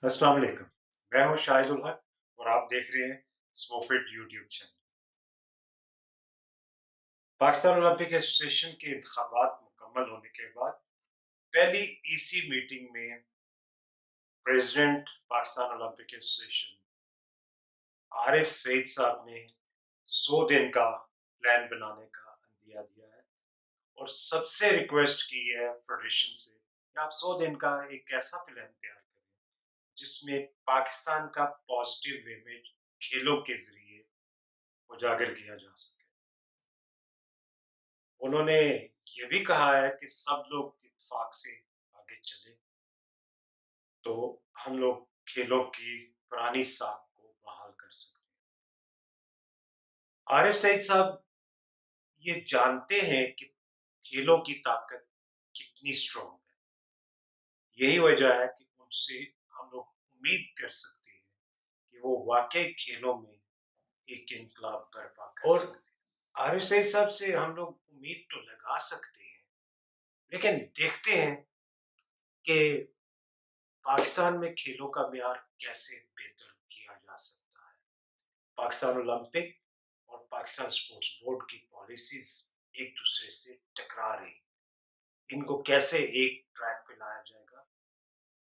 अस्सलाम वालेकुम। मैं हूं शाहिद उल हक और आप देख रहे हैं स्मोफिट YouTube channel. Pakistan Olympic association के इंतखाबात मुकम्मल होने के बाद पहली ईसी मीटिंग में president Pakistan Olympic association Arif Saeed साहब ने 100 दिन का प्लान बनाने का अंदिया दिया है और सबसे रिक्वेस्ट की है फेडरेशन से कि आप 100 दिन का एक ऐसा प्लान तैयार करें जिसमें पाकिस्तान का पॉजिटिव इमेज खेलों के जरिए उजागर किया जा सके। उन्होंने ये भी कहा है कि सब लोग इत्तेफाक से आगे चले तो हम लोग खेलों की पुरानी साख को बहाल कर सकते हैं। आरिफ सईद साहब ये जानते हैं कि खेलों की ताकत कितनी स्ट्रॉन्ग है। यही वजह है कि उनसे हम लोग उम्मीद कर सकते हैं कि वो वाकई खेलों में एक इनकलाब बर्पा कर सकते हैं। आरिफ सईद साहब से हम लोग उम्मीद तो लगा सकते हैं, लेकिन देखते हैं कि पाकिस्तान में खेलों का मेयार कैसे बेहतर किया जा सकता है। पाकिस्तान ओलंपिक और पाकिस्तान स्पोर्ट्स बोर्ड की पॉलिसीज एक दूसरे से टकरा रही, इनको कैसे एक ट्रैक पे लाया जाएगा।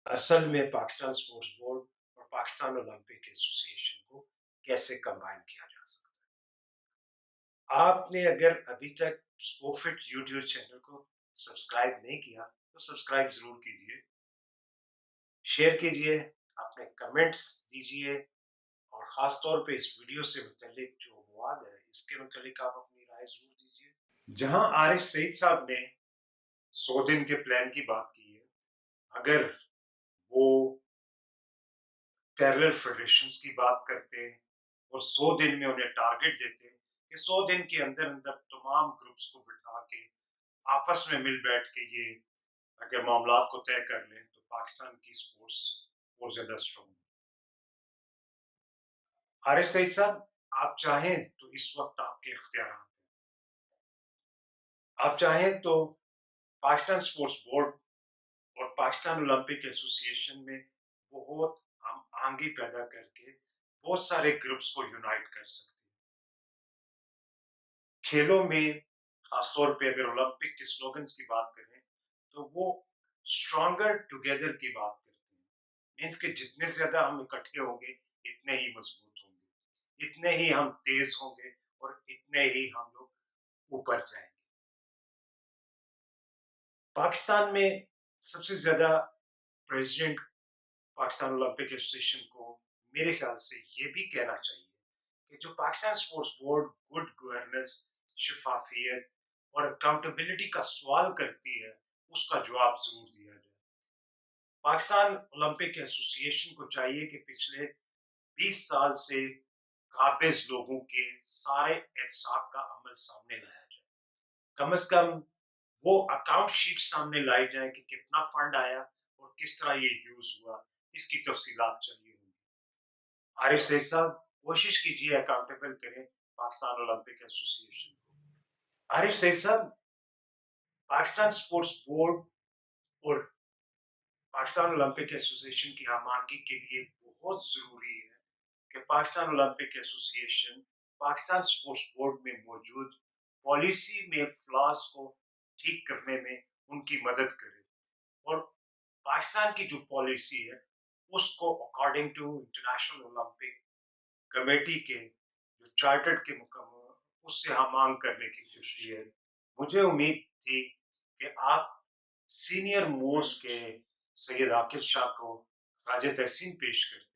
असल में पाकिस्तान स्पोर्ट्स बोर्ड और पाकिस्तान ओलंपिक एसोसिएशन को कैसे कंबाइन किया जा सकता है। आपने अगर अभी तक स्पोफिट यूट्यूब चैनल को सब्सक्राइब नहीं किया तो सब्सक्राइब जरूर कीजिए, शेयर कीजिए, अपने कमेंट्स दीजिए और ख़ास तौर पे इस वीडियो से मुतल्लिक जो मवाद है इसके मुतल्लिक आप अपनी राय ज़रूर दीजिए। जहां आरिफ सईद साहब ने 100 दिन के प्लान की बात की है, अगर वो पैरेलल फेडरेशंस की बात करते और 100 दिन में उन्हें टारगेट देते कि 100 दिन के अंदर अंदर तमाम ग्रुप्स को बिठा के आपस में मिल बैठ के ये अगर मामलात को तय कर लें तो पाकिस्तान की स्पोर्ट्स और ज्यादा स्ट्रॉन्ग। आरिफ सईद साहब, आप चाहें तो इस वक्त आपके इख्तियार, आप चाहें तो पाकिस्तान स्पोर्ट्स बोर्ड और पाकिस्तान ओलंपिक एसोसिएशन में बहुत हम आंगी पैदा करके बहुत सारे ग्रुप्स को यूनाइट कर सकते हैं। खेलों में खासतौर पे अगर ओलंपिक के स्लोगन्स की बात करें तो वो स्ट्रॉन्गर टुगेदर की बात करते हैं। मीन्स कि जितने ज्यादा हम इकट्ठे होंगे इतने ही मजबूत होंगे, इतने ही हम तेज होंगे और इतने ही हम लोग ऊपर जाएंगे। पाकिस्तान में सबसे ज्यादा प्रेसिडेंट पाकिस्तान ओलंपिक एसोसिएशन को मेरे ख्याल से ये भी कहना चाहिए कि जो Pakistan sports board good governance, शफाफियत और अकाउंटेबिलिटी का सवाल करती है उसका जवाब जरूर दिया जाए। पाकिस्तान ओलंपिक एसोसिएशन को चाहिए कि पिछले 20 साल से काबिज लोगों के सारे एहतसाब का अमल सामने लाया जाए। कम से कम वो अकाउंट शीट सामने लाई जाए कि कितना फंड आया और किस तरह ये यूज हुआ, इसकी तफसीलात चाहिए होंगी। आरिफ सईद साहब, कोशिश कीजिए अकाउंटेबल करें पाकिस्तान ओलंपिक एसोसिएशन को। आरिफ सईद साहब, पाकिस्तान स्पोर्ट्स बोर्ड और पाकिस्तान ओलंपिक एसोसिएशन की आमानगी के लिए बहुत जरूरी है कि Pakistan Olympic association Pakistan sports board में मौजूद पॉलिसी में फ्लॉज को ठीक करने में उनकी मदद करे और पाकिस्तान की जो पॉलिसी है उसको according to international Olympic committee के जो चार्टर्ड के मुकम्मल उससे हम मांग करने की कोशिश है। मुझे उम्मीद थी कि आप सीनियर मोस्ट के सैयद आकिल शाह को खराज तहसीन पेश करते,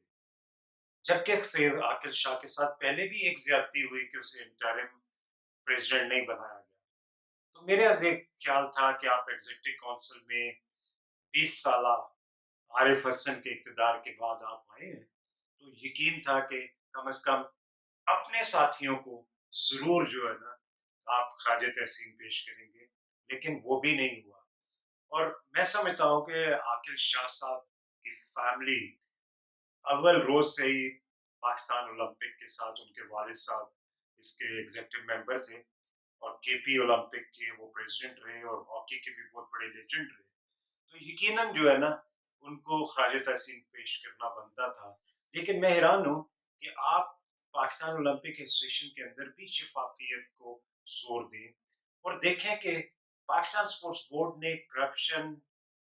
जबकि सैयद आकिल शाह के साथ पहले भी एक ज्यादती हुई कि उसे इंटरिम प्रेसिडेंट नहीं बनाया गया। तो मेरा एक ख्याल था कि आप एग्जीक्यूटिव काउंसिल में 20 साल आरिफ हसन के इक़्तिदार के बाद आप आए हैं तो यकीन था कि कम से कम अपने साथियों को जरूर जो है ना आप खराज तहसीन पेश करेंगे, लेकिन वो भी नहीं हुआ। और मैं समझता हूँ कि आकिल शाह साहब की फैमिली अव्वल रोज से ही पाकिस्तान ओलंपिक के साथ, उनके वालिद साहब इसके एग्जीक्यूटिव मेंबर थे और केपी ओलंपिक के वो प्रेसिडेंट रहे और हॉकी के भी बहुत बड़े लेजेंड रहे। तो यकीनन जो है ना ان کو خراج تحسین پیش کرنا بنتا تھا. لیکن میں حیران ہوں کہ آپ پاکستان اولمپک ایسوسیشن کے اندر بھی شفافیت کو زور دیں اور دیکھیں کہ پاکستان اسپورٹس بورڈ نے کرپشن،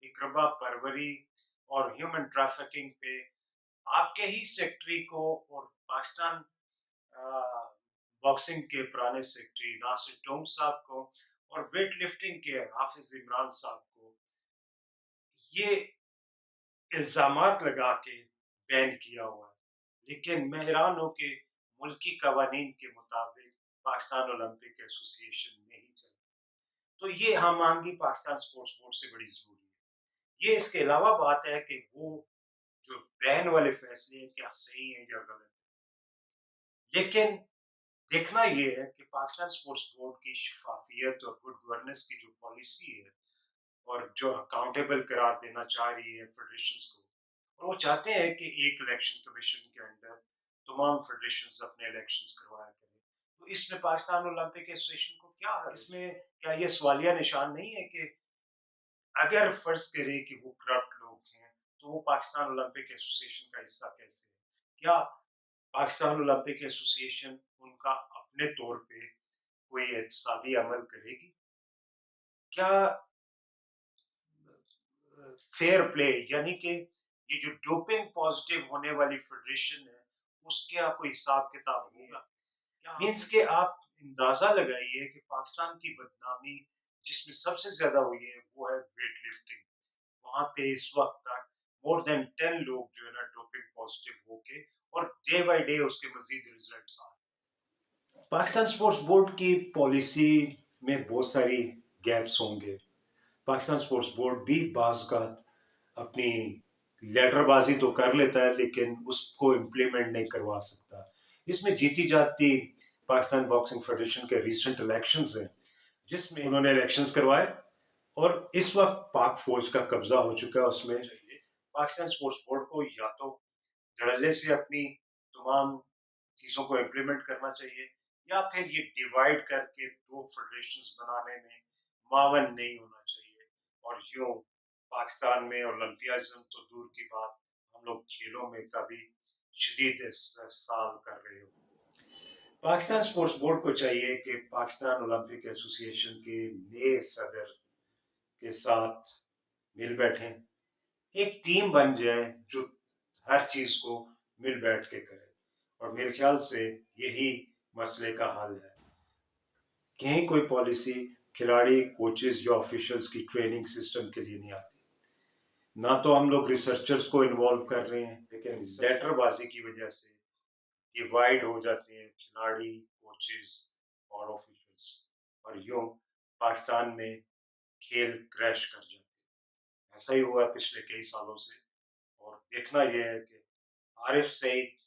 اقربا پروری اور ہیومن ٹریفکنگ پہ آپ کے ہی سیکٹری کو اور پاکستان باکسنگ کے پرانے سیکٹری ناصر ٹونگ صاحب کو اور ویٹ لفٹنگ کے حافظ عمران صاحب کو یہ الزامات لگا کے بین کیا ہوا ہے. لیکن میں حیران ہوں کہ ملکی قوانین کے مطابق پاکستان اولمپک ایسوسی ایشن نہیں چل. تو یہ ہم آہنگی پاکستان اسپورٹس بورڈ سے بڑی ضروری ہے. یہ اس کے علاوہ بات ہے کہ وہ جو بین والے فیصلے ہیں کیا صحیح ہیں یا غلط. لیکن دیکھنا یہ ہے کہ پاکستان اسپورٹس بورڈ کی شفافیت اور گڈ گورننس کی جو پالیسی ہے اور جو اکاؤنٹیبل قرار دینا چاہ رہی ہے فیڈریشنز کو، اور وہ چاہتے ہیں کہ ایک الیکشن کمیشن کے انڈر تمام فیڈریشنز اپنے الیکشنز کروایا کریں. تو اس میں پاکستان اولمپک ایسوسیشن کو کیا ہے؟ اس میں کیا یہ سوالیہ نشان نہیں ہے کہ اگر فرض کرے کہ وہ کرپٹ لوگ ہیں تو وہ پاکستان اولمپک ایسوسیشن کا حصہ کیسے ہے؟ کیا پاکستان اولمپک ایسوسیشن ان کا اپنے طور پہ کوئی احتسابی عمل کرے گی؟ کیا فیئر پلے، یعنی کہ یہ جو ڈوپنگ پازیٹیو ہونے والی فیڈریشن ہے اس کا کوئی حساب کتاب ہوگا؟ مینس کہ آپ اندازہ لگائیے کہ پاکستان کی بدنامی جس میں سب سے زیادہ ہوئی ہے وہ ہے ویٹ لفٹنگ. وہاں پہ اس وقت تک مور دین 10 لوگ جو ہے نا ڈوپنگ پازیٹیو ہو کے اور ڈے بائی ڈے اس کے مزید ریزلٹس آ رہے ہیں. پاکستان اسپورٹس بورڈ کی پالیسی میں بہت ساری گیپس ہوں گے. پاکستان اسپورٹس بورڈ بھی بعض کا اپنی لیٹر بازی تو کر لیتا ہے لیکن اس کو امپلیمنٹ نہیں کروا سکتا. اس میں جیتی جاتی پاکستان باکسنگ فیڈریشن کے ریسنٹ الیکشنز ہیں جس میں انہوں نے الیکشنز کروائے اور اس وقت پاک فوج کا قبضہ ہو چکا ہے. اس میں پاکستان اسپورٹس بورڈ کو یا تو دھڑلے سے اپنی تمام چیزوں کو امپلیمنٹ کرنا چاہیے یا پھر یہ ڈیوائڈ کر کے دو فیڈریشنز بنانے میں معاون نہیں ہونا چاہیے. اور یوں پاکستان میں اولمپیازم تو دور کی بات، ہم لوگ کھیلوں میں کبھی شدید استحصال کر رہے ہو. پاکستان اسپورٹس بورڈ کو چاہیے کہ پاکستان اولمپک ایسوسی ایشن کے نئے صدر کے ساتھ مل بیٹھیں، ایک ٹیم بن جائے جو ہر چیز کو مل بیٹھ کے کرے. اور میرے خیال سے یہی مسئلے کا حل ہے. کہیں کوئی پالیسی کھلاڑی، کوچز یا آفیشلز کی ٹریننگ سسٹم کے لیے نہیں آتی. نہ تو ہم لوگ ریسرچرز کو انوالو کر رہے ہیں لیکن لیٹر بازی کی وجہ سے ڈیوائڈ ہو جاتے ہیں کھلاڑی، کوچز اور آفیشلز اور یوں پاکستان میں کھیل کریش کر جاتے ہیں. ایسا ہی ہوا پچھلے کئی سالوں سے اور دیکھنا یہ ہے کہ عارف سعید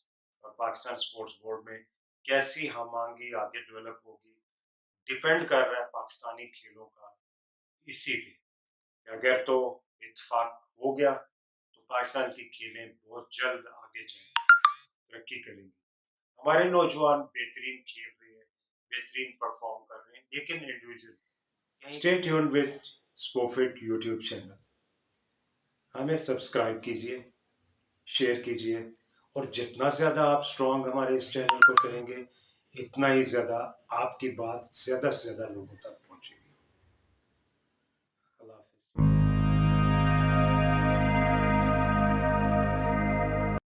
اور پاکستان اسپورٹس بورڈ میں کیسی ہم آہنگی آگے ڈیولپ ہوگی. ڈیپینڈ کر رہا ہے پاکستانی کھیلوں کا اسی پہ. اگر تو اتفاق ہو گیا تو پاکستان کی کھیلیں بہت جلد آگے جائیں، ترقی کریں گی. ہمارے نوجوان بہترین کھیل رہے ہیں، بہترین پرفارم کر رہے ہیں لیکن individual. Stay tuned with Spooft YouTube channel. ہمیں سبسکرائب کیجئے، شیئر کیجئے اور جتنا زیادہ آپ اسٹرانگ ہمارے اس چینل کو کریں گے اتنا ہی زیادہ آپ کی بات زیادہ سے زیادہ لوگوں تک پہنچے گی. اللہ حافظ.